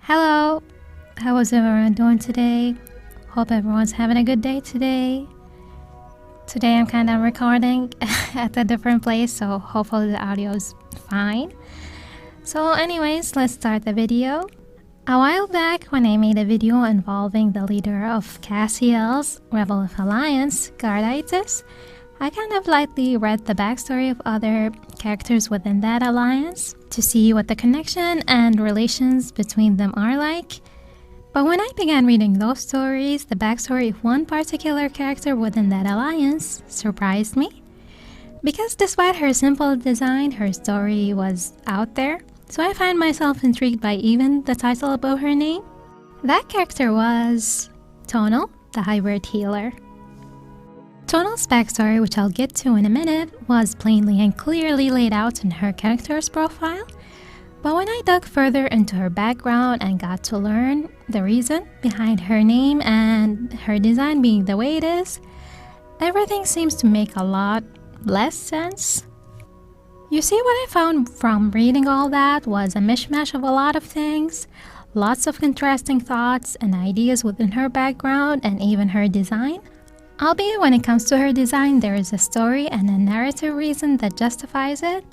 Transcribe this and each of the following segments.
Hello, how is everyone doing today? Hope everyone's having a good day today. Today I'm kind of recording at a different place, so hopefully the audio is fine. So anyways, let's start the video. A while back, when I made a video involving the leader of Cassiel's Rebel of Alliance, Garditis, I kind of lightly read the backstory of other characters within that alliance to see what the connection and relations between them are like. But when I began reading those stories, the backstory of one particular character within that alliance surprised me. Because despite her simple design, her story was out there, so I find myself intrigued by even the title above her name. That character was Tuonel, the hybrid healer. Tuonel's backstory, which I'll get to in a minute, was plainly and clearly laid out in her character's profile. But when I dug further into her background and got to learn the reason behind her name and her design being the way it is, everything seems to make a lot less sense. You see, what I found from reading all that was a mishmash of a lot of things, lots of contrasting thoughts and ideas within her background and even her design. Albeit when it comes to her design, there is a story and a narrative reason that justifies it.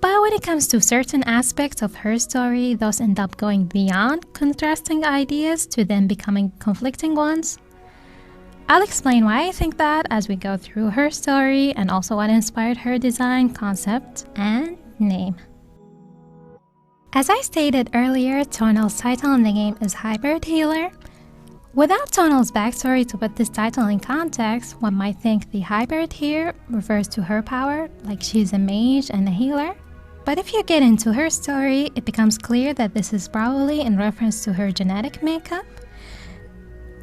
But when it comes to certain aspects of her story, those end up going beyond contrasting ideas to them becoming conflicting ones. I'll explain why I think that as we go through her story and also what inspired her design, concept, and name. As I stated earlier, Tuonel's title in the game is Hybrid Healer. Without Tuonel's backstory to put this title in context, one might think the hybrid here refers to her power, like she's a mage and a healer. But if you get into her story, it becomes clear that this is probably in reference to her genetic makeup.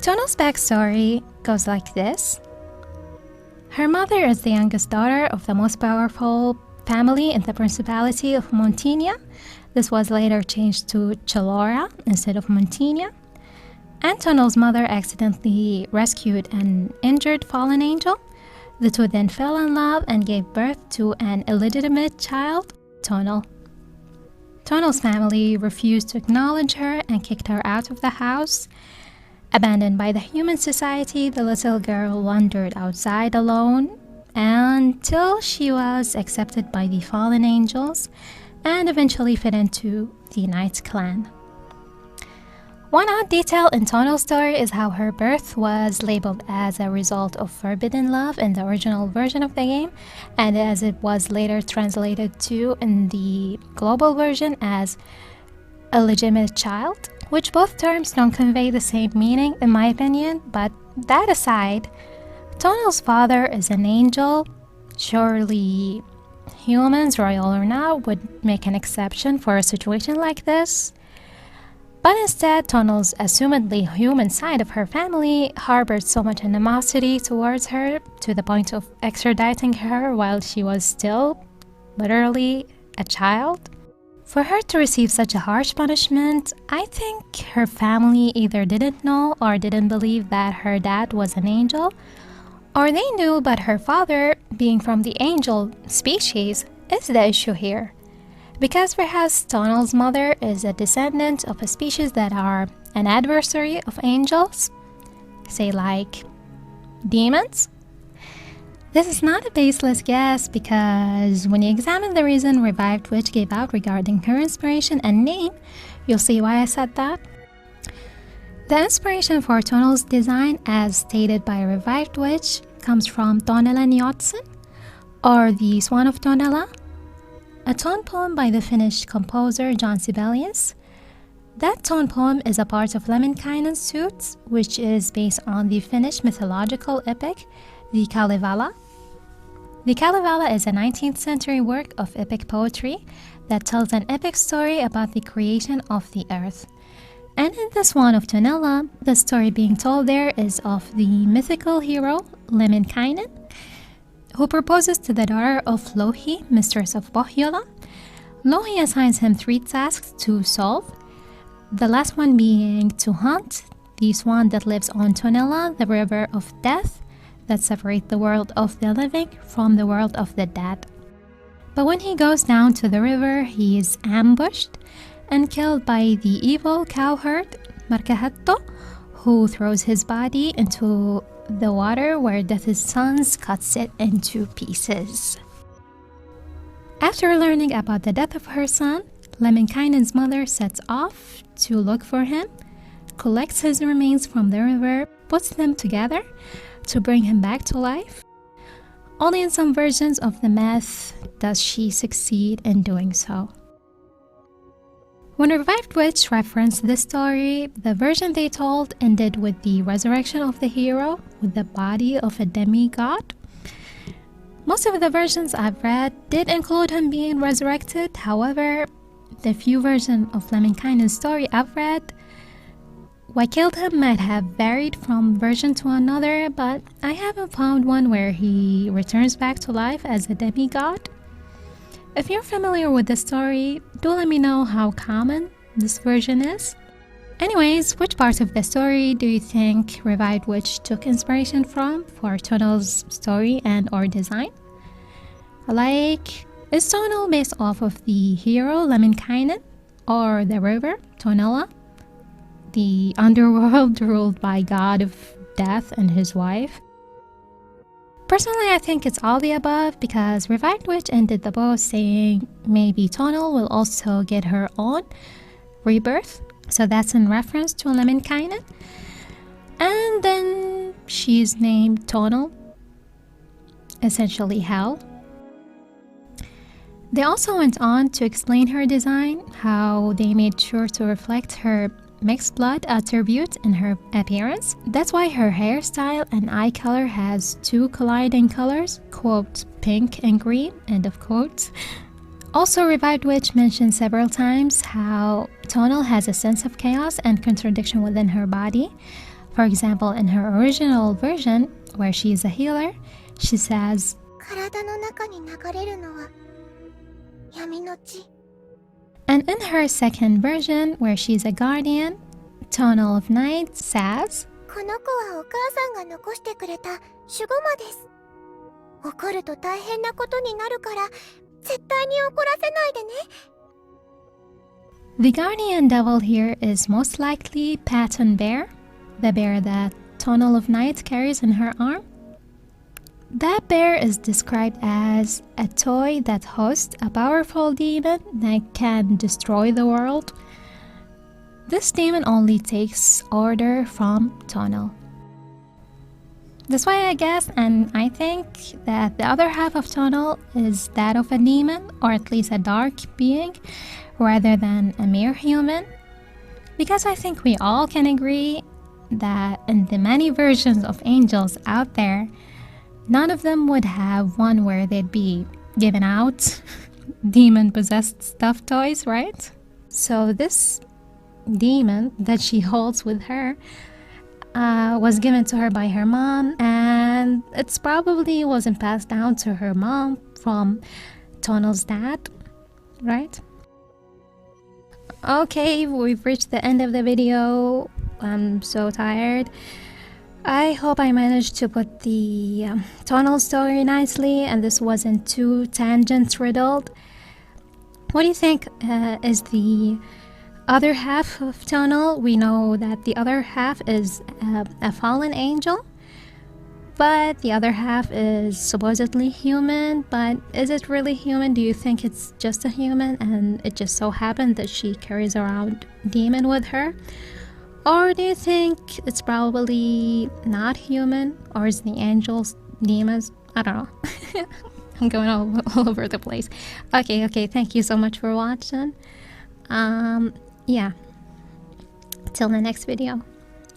Tuonel's backstory goes like this. Her mother is the youngest daughter of the most powerful family in the Principality of Montinia. This was later changed to Chalora instead of Montinia. And Tuonel's mother accidentally rescued an injured fallen angel. The two then fell in love and gave birth to an illegitimate child, Tuonel. Tuonel's family refused to acknowledge her and kicked her out of the house. Abandoned by the human society, the little girl wandered outside alone until she was accepted by the fallen angels and eventually fit into the Knight's clan. One odd detail in Tuonel's story is how her birth was labeled as a result of forbidden love in the original version of the game, and as it was later translated to in the global version as illegitimate child, which both terms don't convey the same meaning in my opinion. But that aside, Tuonel's father is an angel. Surely humans, royal or not, would make an exception for a situation like this. But instead, Tuonel's assumedly human side of her family harbored so much animosity towards her to the point of extraditing her while she was still literally a child. For her to receive such a harsh punishment, I think her family either didn't know or didn't believe that her dad was an angel, or they knew but her father, being from the angel species, is the issue here. Because perhaps Tuonel's mother is a descendant of a species that are an adversary of angels, say like demons. This is not a baseless guess because when you examine the reason Revived Witch gave out regarding her inspiration and name, you'll see why I said that. The inspiration for Tuonel's design, as stated by Revived Witch, comes from Tuonela Njotsen, or the Swan of Tuonela, a tone poem by the Finnish composer John Sibelius. That tone poem is a part of Lemminkainen's suits, which is based on the Finnish mythological epic, the Kalevala. The Kalevala is a 19th century work of epic poetry that tells an epic story about the creation of the earth. And in the Swan of Tuonela, the story being told there is of the mythical hero Lemminkainen, who proposes to the daughter of Louhi, mistress of Pohjola. Louhi assigns him 3 tasks to solve, the last one being to hunt the swan that lives on Tuonela, the river of death that separates the world of the living from the world of the dead. But when he goes down to the river, he is ambushed and killed by the evil cowherd Markahatto, who throws his body into the water where Death's sons cuts it into pieces. After learning about the death of her son, Lemminkainen's mother sets off to look for him, collects his remains from the river, puts them together to bring him back to life. Only in some versions of the myth does she succeed in doing so. When Revived Witch referenced this story, the version they told ended with the resurrection of the hero with the body of a demigod. Most of the versions I've read did include him being resurrected. However, the few versions of Lemminkainen's story I've read, what killed him might have varied from version to another, but I haven't found one where he returns back to life as a demigod. If you're familiar with the story, do let me know how common this version is. Anyways, which part of the story do you think Revived Witch took inspiration from for Tuonel's story and or design? Like, is Tuonel based off of the hero Lemminkainen or the river Tuonela, the underworld ruled by god of death and his wife? Personally, I think it's all the above because Revived Witch ended the book saying maybe Tuonel will also get her own rebirth. So that's in reference to Lemminkainen. And then she's named Tuonel, essentially hell. They also went on to explain her design, how they made sure to reflect her mixed blood attribute in her appearance. That's why her hairstyle and eye color has two colliding colors, quote, pink and green, end of quote. Also, Revived Witch mentioned several times how Tuonel has a sense of chaos and contradiction within her body. For example, in her original version, where she is a healer, she says, and in her second version, where she's a guardian, Tuonel of Night says, the guardian devil here is most likely Patton Bear, the bear that Tuonel of Night carries in her arm. That bear is described as a toy that hosts a powerful demon that can destroy the world. This demon only takes order from Tuonel. That's why I guess and I think that the other half of Tuonel is that of a demon, or at least a dark being, rather than a mere human. Because I think we all can agree that in the many versions of angels out there, none of them would have one where they'd be giving out demon-possessed stuffed toys, right? So this demon that she holds with her was given to her by her mom, and it's probably wasn't passed down to her mom from Tuonel's dad, right? Okay, we've reached the end of the video. I'm so tired. I hope I managed to put the Tuonel story nicely and this wasn't too tangent riddled. What do you think is the other half of Tuonel? We know that the other half is a fallen angel, but the other half is supposedly human. But is it really human? Do you think it's just a human and it just so happened that she carries around demon with her? Or do you think it's probably not human? Or is the angels demons? I don't know. I'm going all over the place. Okay, thank you so much for watching. Yeah. Till the next video.